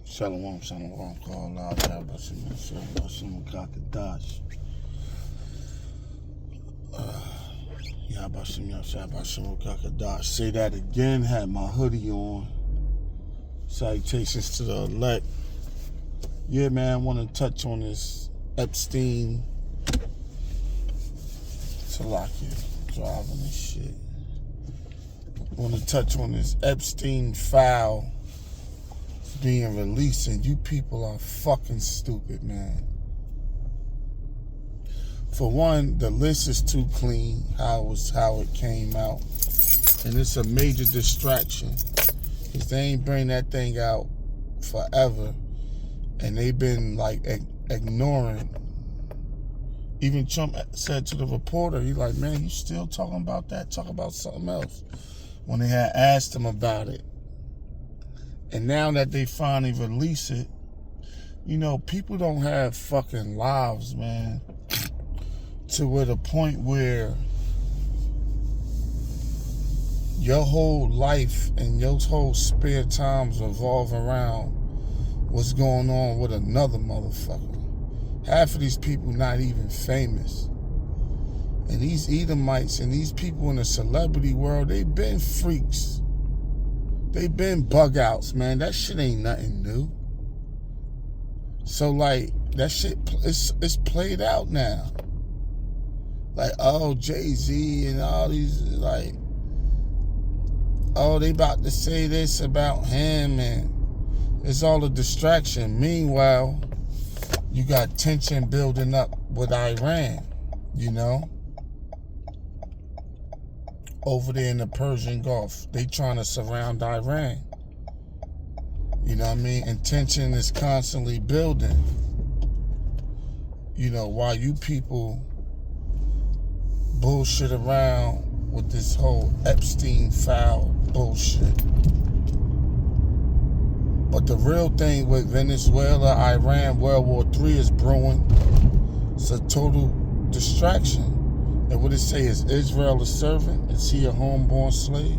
Shalom, shalom, call out, Yabashim, Kakadash. Yabashim, Kakadash. Say that again, had my hoodie on. Salutations to the elect. Yeah, man, I want to touch on this Epstein. Salakia, driving this shit. I want to touch on this Epstein file being released, and you people are fucking stupid, man. For one, the list is too clean, how it came out, and it's a major distraction because they ain't bring that thing out forever, and they've been like ignoring. Even Trump said to the reporter, he's like, man, you still talking about that? Talk about something else. When they had asked him about it. And now that they finally release it, you know, people don't have fucking lives, man. To where the point where your whole life and your whole spare times revolve around what's going on with another motherfucker. Half of these people not even famous. And these Edomites and these people in the celebrity world, they been freaks. They been bug outs, man. That shit ain't nothing new. So like, that shit, it's played out now. Like, oh, Jay-Z and all these, like, oh, they about to say this about him, and it's all a distraction. Meanwhile, you got tension building up with Iran, you know? Over there in the Persian Gulf. They trying to surround Iran. You know what I mean? And tension is constantly building. You know, while you people bullshit around with this whole Epstein file bullshit. But the real thing with Venezuela, Iran, World War III is brewing. It's a total distraction. And what it say is Israel a servant? Is he a homeborn slave?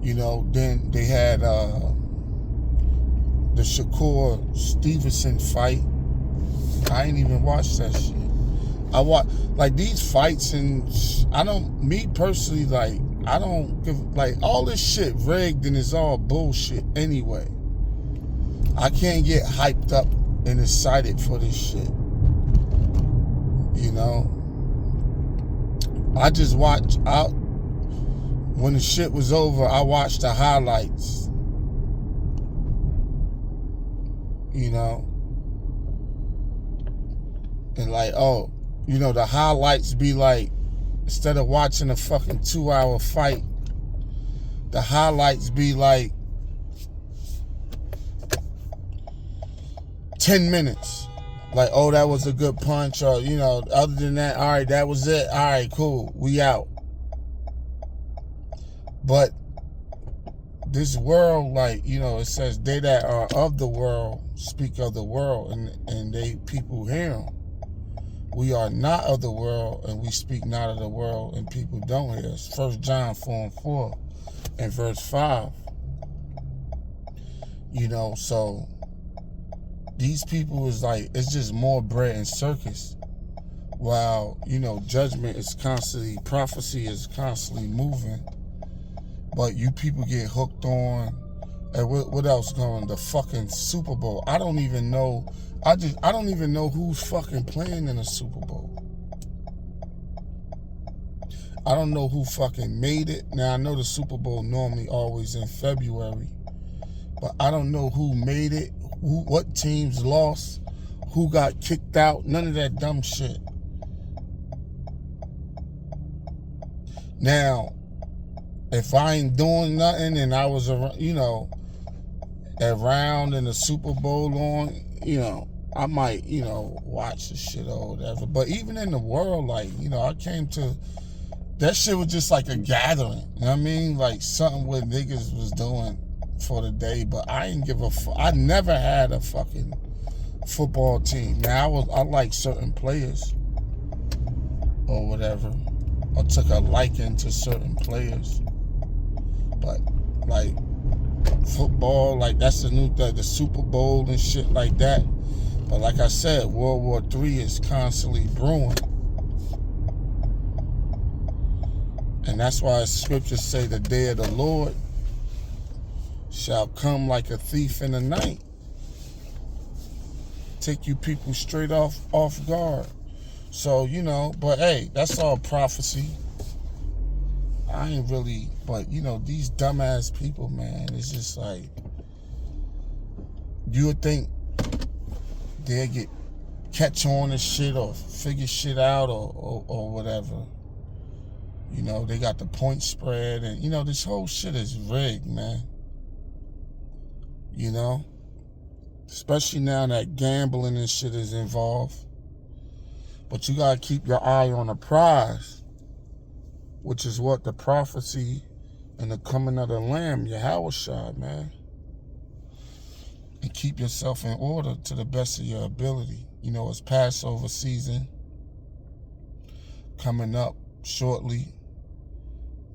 You know, then they had the Shakur Stevenson fight. I ain't even watched that shit. I watch like these fights, and me personally, like, I don't give, like, all this shit rigged and it's all bullshit anyway. I can't get hyped up and excited for this shit. You know, I just watched out when the shit was over. I watched the highlights, you know, and like, oh, you know, the highlights be like, instead of watching a fucking 2-hour fight, the highlights be like 10 minutes. Like, oh, that was a good punch, or, you know, other than that, all right, that was it. All right, cool, we out. But this world, like, you know, it says they that are of the world speak of the world, and they people hear them. We are not of the world, and we speak not of the world, and people don't hear us. 1 John 4:4 and verse 5. You know, so these people is like, it's just more bread and circus. While, you know, judgment is constantly, prophecy is constantly moving. But you people get hooked on, and what else going? The fucking Super Bowl. I don't even know. I don't even know who's fucking playing in the Super Bowl. I don't know who fucking made it. Now, I know the Super Bowl normally always in February, but I don't know who made it. What teams lost, who got kicked out, none of that dumb shit. Now, if I ain't doing nothing and I was, you know, around in the Super Bowl on, you know, I might, you know, watch the shit or whatever. But even in the world, like, you know, I came to, that shit was just like a gathering. You know what I mean? Like something what niggas was doing for the day, but I didn't give a fuck. I never had a fucking football team. Now I like certain players or whatever, or took a liking to certain players, but like football, like that's the Super Bowl and shit like that. But like I said, World War III is constantly brewing. And that's why scriptures say the day of the Lord shall come like a thief in the night. Take you people straight off guard. So, you know, but hey, that's all prophecy. I ain't really, but you know, these dumbass people, man, it's just like, you would think they'll catch on and shit or figure shit out or whatever. You know, they got the point spread and, you know, this whole shit is rigged, man. You know? Especially now that gambling and shit is involved. But you gotta keep your eye on the prize, which is what the prophecy and the coming of the Lamb, Yahushua, man. And keep yourself in order to the best of your ability. You know, it's Passover season coming up shortly.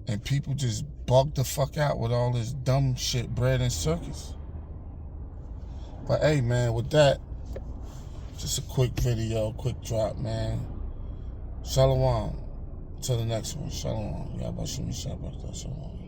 And people just bug the fuck out with all this dumb shit, bread and circus. But hey, man, with that, just a quick video, quick drop, man. Shalom. Till the next one. Shalom. Yabashim Shabbat. Shalom.